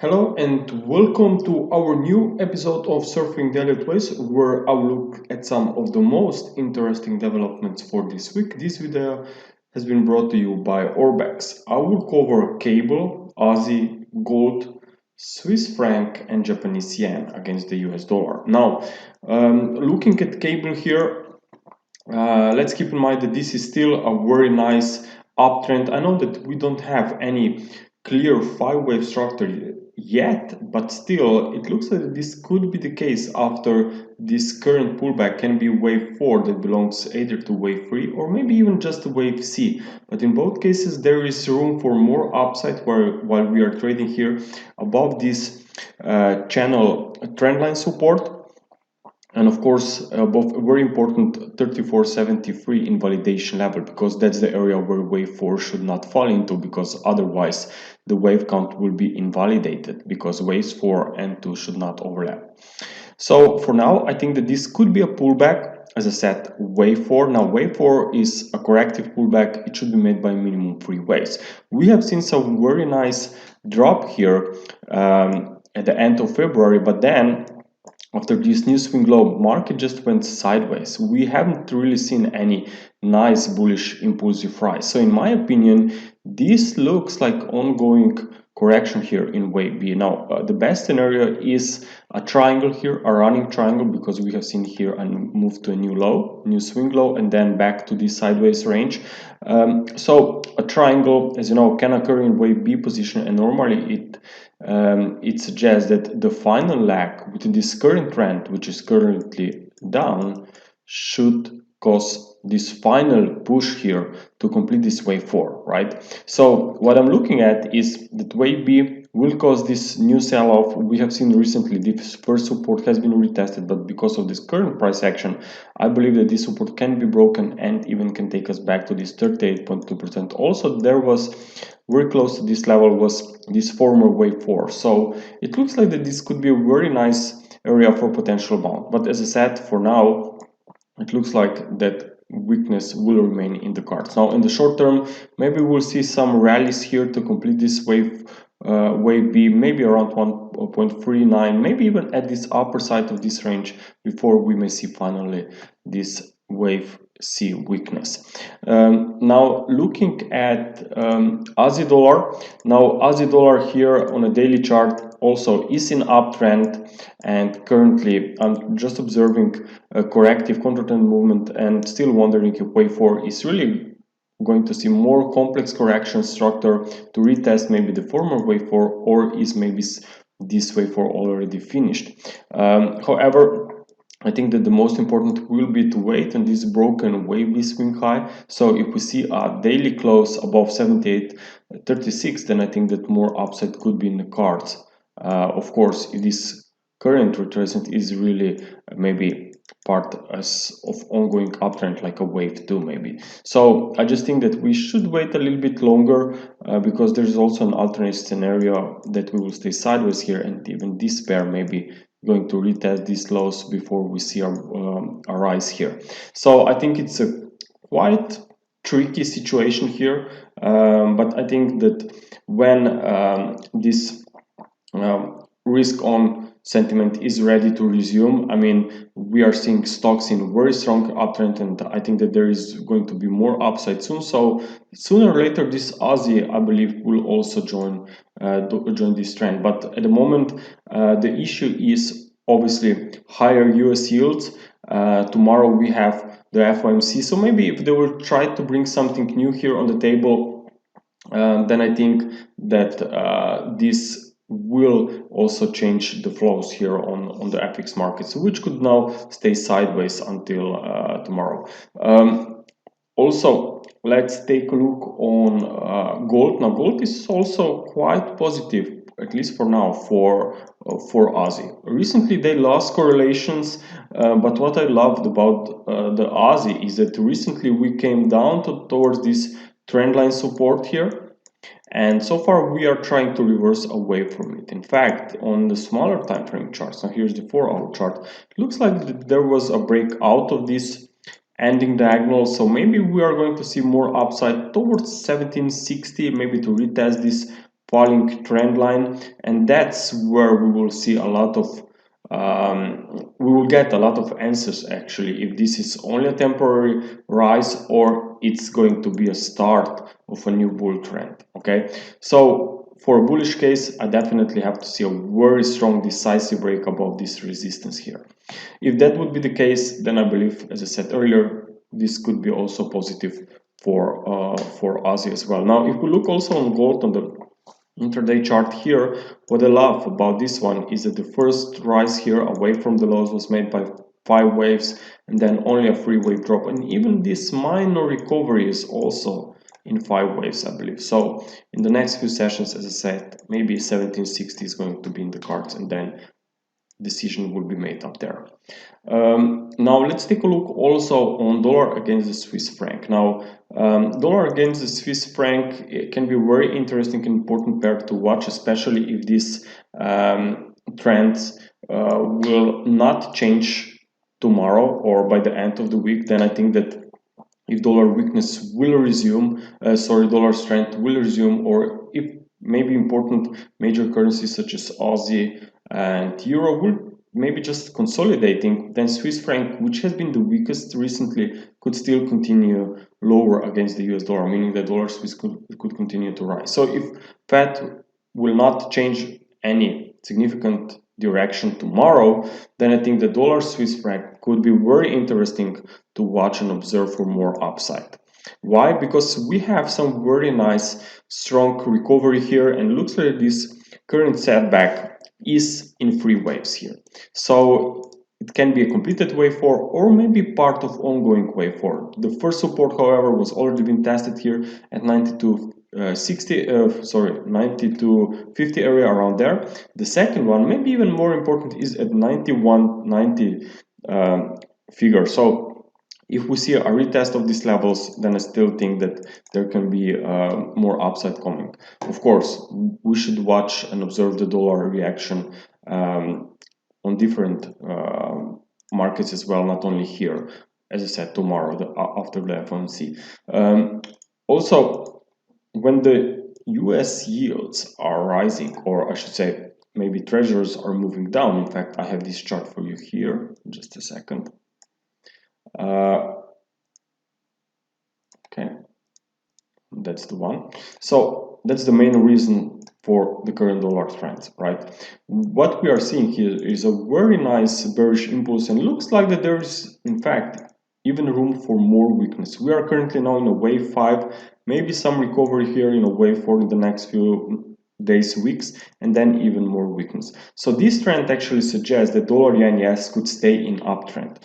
Hello and welcome to our new episode of Surfing the Elliott Waves, where I will look at some of the most interesting developments for this week. This video has been brought to you by Orbex. I will cover cable, Aussie, gold, Swiss franc and Japanese yen against the US dollar. Now, looking at cable here, let's keep in mind that this is still a very nice uptrend. I know that we don't have any clear five-wave structure yet, but still it looks like this could be the case after this current pullback can be wave 4 that belongs either to wave 3 or maybe even just wave C. But in both cases there is room for more upside while we are trading here above this channel trendline support. And of course, above a very important 3473 invalidation level, because that's the area where wave 4 should not fall into, because otherwise the wave count will be invalidated, because waves 4 and 2 should not overlap. So for now, I think that this could be a pullback. As I said, wave 4. Now wave 4 is a corrective pullback. It should be made by minimum 3 waves. We have seen some very nice drop here at the end of February, but then after this new swing low, market just went sideways. We haven't really seen any nice bullish impulsive rise. So in my opinion, this looks like ongoing correction here in wave B. Now, the best scenario is a triangle here, a running triangle, because we have seen here a move to a new low, new swing low, and then back to this sideways range. So a triangle, as you know, can occur in wave B position, and normally it suggests that the final leg with this current trend, which is currently down, should cause this final push here to complete this wave 4, right? So what I'm looking at is that wave B will cause this new sell-off. We have seen recently this first support has been retested, but because of this current price action, I believe that this support can be broken and even can take us back to this 38.2%. Also, there was very close to this level was this former wave 4. So it looks like that this could be a very nice area for potential bounce. But as I said, for now, it looks like that weakness will remain in the cards. Now in the short term, maybe we'll see some rallies here to complete this wave B, maybe around 1.39, maybe even at this upper side of this range before we may see finally this wave C weakness. Now looking at Aussie dollar. Now Aussie dollar here on a daily chart also is in uptrend, and currently I'm just observing a corrective counter-trend movement and still wondering if wave 4 is really going to see more complex correction structure to retest maybe the former wave 4, or is maybe this wave 4 already finished. However, I think that the most important will be to wait on this broken wave B swing high. So if we see a daily close above 78.36, then I think that more upside could be in the cards. Of course, if this current retracement is really maybe part of ongoing uptrend, like a wave 2 maybe. So I just think that we should wait a little bit longer, because there's also an alternate scenario that we will stay sideways here, and even this pair maybe going to retest these lows before we see a rise here. So I think it's a quite tricky situation here, but I think that when this risk on sentiment is ready to resume, I mean, we are seeing stocks in very strong uptrend, and I think that there is going to be more upside soon. So sooner or later this Aussie, I believe, will also join this trend. But at the moment, the issue is obviously higher US yields. Tomorrow we have the FOMC, so maybe if they will try to bring something new here on the table, then I think that this will also change the flows here on the FX markets, which could now stay sideways until tomorrow. Also, let's take a look on gold. Now gold is also quite positive, at least for now, for Aussie. Recently they lost correlations, but what I loved about the Aussie is that recently we came down towards this trendline support here, and so far we are trying to reverse away from it. In fact, on the smaller time frame charts, now here's the 4-hour chart, it looks like there was a break out of this ending diagonal, so maybe we are going to see more upside towards 1760, maybe to retest this falling trend line, and that's where we will see a lot of we will get a lot of answers actually, if this is only a temporary rise or it's going to be a start of a new bull trend. Okay, so for a bullish case, I definitely have to see a very strong decisive break above this resistance here. If that would be the case, then I believe, as I said earlier, this could be also positive for Aussie as well. Now, if we look also on gold on the intraday chart here, what I love about this one is that the first rise here away from the lows was made by 5 waves and then only a 3-wave drop, and even this minor recovery is also in 5 waves, I believe. So in the next few sessions, as I said, maybe 1760 is going to be in the cards, and then decision will be made up there. Now let's take a look also on dollar against the Swiss franc. Now dollar against the Swiss franc, it can be very interesting and important pair to watch, especially if these trends will not change tomorrow or by the end of the week. Then I think that if dollar weakness will resume, dollar strength will resume, or if maybe important major currencies such as Aussie and Euro will maybe just consolidating, then Swiss franc, which has been the weakest recently, could still continue lower against the US dollar, meaning that dollar Swiss could continue to rise. So if Fed will not change any significant direction tomorrow, then I think the dollar Swiss franc could be very interesting to watch and observe for more upside. Why? Because we have some very nice strong recovery here, and looks like this current setback is in 3 waves here. So it can be a completed wave 4 or maybe part of ongoing wave 4. The first support, however, was already been tested here at 9250 area, around there. The second one, maybe even more important, is at 9190 figure. So if we see a retest of these levels, then I still think that there can be more upside coming. Of course, we should watch and observe the dollar reaction on different markets as well, not only here, as I said, tomorrow after the FOMC. Also, when the US yields are rising, or I should say maybe treasuries are moving down, in fact I have this chart for you here, just a second. Okay, that's the one. So that's the main reason for the current dollar trend, right? What we are seeing here is a very nice bearish impulse, and looks like that there is in fact even room for more weakness. We are currently now in a wave 5, maybe some recovery here in a wave 4 in the next few days, weeks, and then even more weakness. So this trend actually suggests that dollar yen yes could stay in uptrend.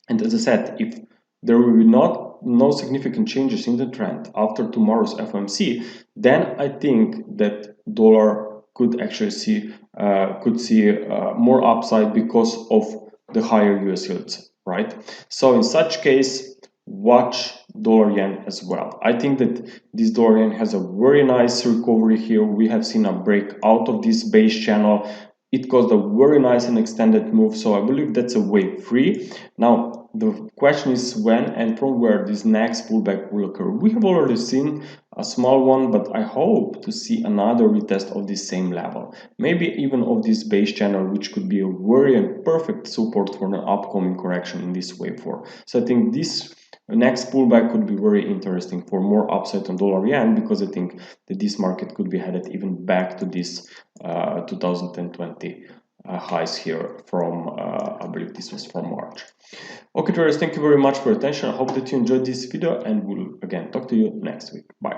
And as I said, if there will be no significant changes in the trend after tomorrow's FOMC, then I think that dollar could actually see more upside because of the higher US yields, right? So in such case, watch dollar yen as well. I think that this dollar yen has a very nice recovery here. We have seen a break out of this base channel. It caused a very nice and extended move, so I believe that's a wave 3. Now the question is when and from where this next pullback will occur. We have already seen a small one, but I hope to see another retest of this same level, maybe even of this base channel, which could be a very and perfect support for an upcoming correction in this wave 4. So I think this next pullback could be very interesting for more upside on dollar yen, because I think that this market could be headed even back to this 2020 highs here from I believe this was from March. Okay traders, thank you very much for your attention. I hope that you enjoyed this video, and we'll again talk to you next week. Bye.